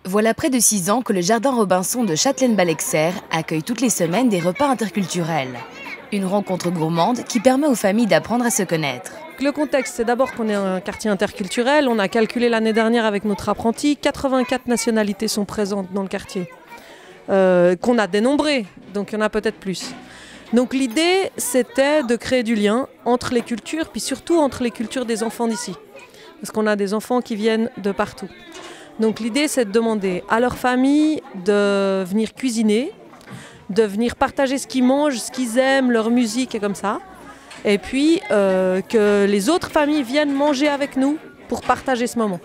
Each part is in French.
Voilà près de 6 ans que le Jardin Robinson de Châtelaine-Ballexerre accueille toutes les semaines des repas interculturels. Une rencontre gourmande qui permet aux familles d'apprendre à se connaître. Le contexte, c'est d'abord qu'on est un quartier interculturel. On a calculé l'année dernière avec notre apprenti, 84 nationalités sont présentes dans le quartier. Qu'on a dénombré, donc il y en a peut-être plus. Donc l'idée, c'était de créer du lien entre les cultures, puis surtout entre les cultures des enfants d'ici. Parce qu'on a des enfants qui viennent de partout. Donc l'idée, c'est de demander à leur famille de venir cuisiner, de venir partager ce qu'ils mangent, ce qu'ils aiment, leur musique et comme ça. Et puis que les autres familles viennent manger avec nous pour partager ce moment.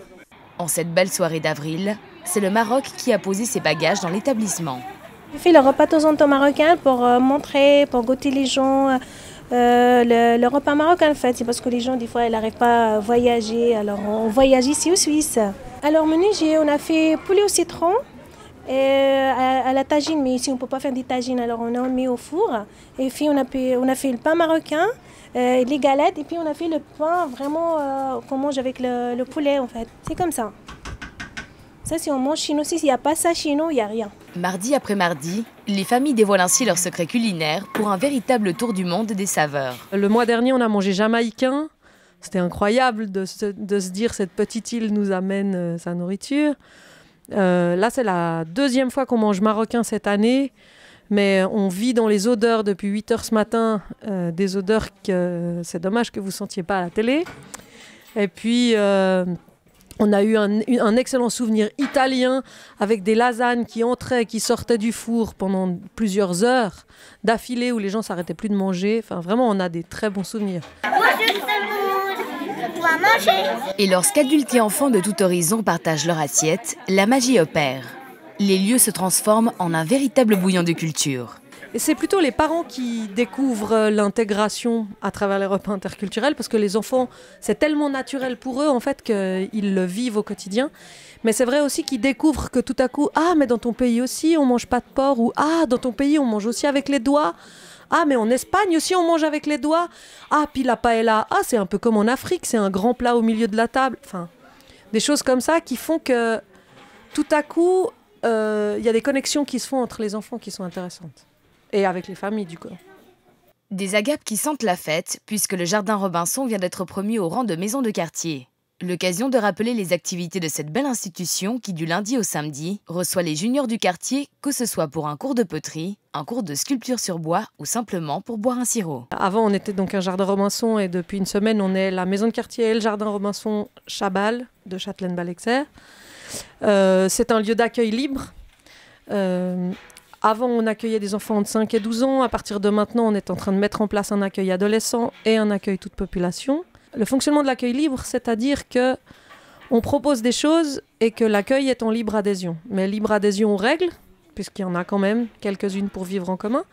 En cette belle soirée d'avril, c'est le Maroc qui a posé ses bagages dans l'établissement. Je fais le repas de temps en temps marocain pour montrer, pour goûter les gens. Le repas marocain, en fait, c'est parce que les gens, des fois, ils n'arrivent pas à voyager. Alors, on voyage ici au Suisse. Alors, menu, on a fait poulet au citron et à la tagine. Mais ici, on ne peut pas faire des tagines. Alors, on a mis au four. Et puis, on a fait le pain marocain, les galettes. Et puis, on a fait le pain vraiment qu'on mange avec le poulet, en fait. C'est comme ça. Ça, si on mange chez nous, s'il n'y a pas ça chez nous, il n'y a rien. Mardi après mardi, les familles dévoilent ainsi leurs secrets culinaires pour un véritable tour du monde des saveurs. Le mois dernier, on a mangé jamaïcain. C'était incroyable de se dire cette petite île nous amène sa nourriture. Là, c'est la deuxième fois qu'on mange marocain cette année. Mais on vit dans les odeurs depuis 8 heures ce matin. Des odeurs que c'est dommage que vous ne sentiez pas à la télé. Et puis... on a eu un excellent souvenir italien avec des lasagnes qui entraient, qui sortaient du four pendant plusieurs heures d'affilée où les gens ne s'arrêtaient plus de manger. Enfin, vraiment, on a des très bons souvenirs. Et lorsqu'adultes et enfants de tout horizon partagent leur assiette, la magie opère. Les lieux se transforment en un véritable bouillon de culture. Et c'est plutôt les parents qui découvrent l'intégration à travers les repas interculturels parce que les enfants, c'est tellement naturel pour eux en fait qu'ils le vivent au quotidien. Mais c'est vrai aussi qu'ils découvrent que tout à coup, ah mais dans ton pays aussi on mange pas de porc ou ah dans ton pays on mange aussi avec les doigts. Ah mais en Espagne aussi on mange avec les doigts. Ah puis la paella, ah c'est un peu comme en Afrique, c'est un grand plat au milieu de la table. Enfin, des choses comme ça qui font que tout à coup, y a des connexions qui se font entre les enfants qui sont intéressantes. Et avec les familles, du coup. Des agapes qui sentent la fête, puisque le Jardin Robinson vient d'être promu au rang de maison de quartier. L'occasion de rappeler les activités de cette belle institution qui, du lundi au samedi, reçoit les juniors du quartier, que ce soit pour un cours de poterie, un cours de sculpture sur bois ou simplement pour boire un sirop. Avant, on était donc un Jardin Robinson et depuis une semaine, on est la maison de quartier et le Jardin Robinson Chabal de Châtelaine-Ballexerre. C'est un lieu d'accueil libre. Avant, on accueillait des enfants entre 5 et 12 ans. À partir de maintenant, on est en train de mettre en place un accueil adolescent et un accueil toute population. Le fonctionnement de l'accueil libre, c'est-à-dire qu'on propose des choses et que l'accueil est en libre adhésion. Mais libre adhésion aux règles, puisqu'il y en a quand même quelques-unes pour vivre en commun.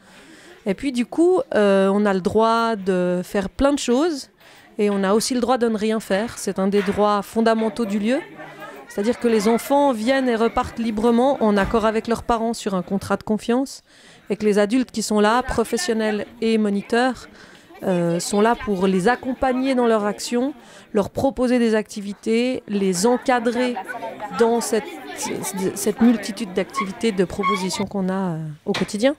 Et puis du coup, on a le droit de faire plein de choses et on a aussi le droit de ne rien faire. C'est un des droits fondamentaux du lieu. C'est-à-dire que les enfants viennent et repartent librement en accord avec leurs parents sur un contrat de confiance et que les adultes qui sont là, professionnels et moniteurs, sont là pour les accompagner dans leur action, leur proposer des activités, les encadrer dans cette multitude d'activités, de propositions qu'on a au quotidien.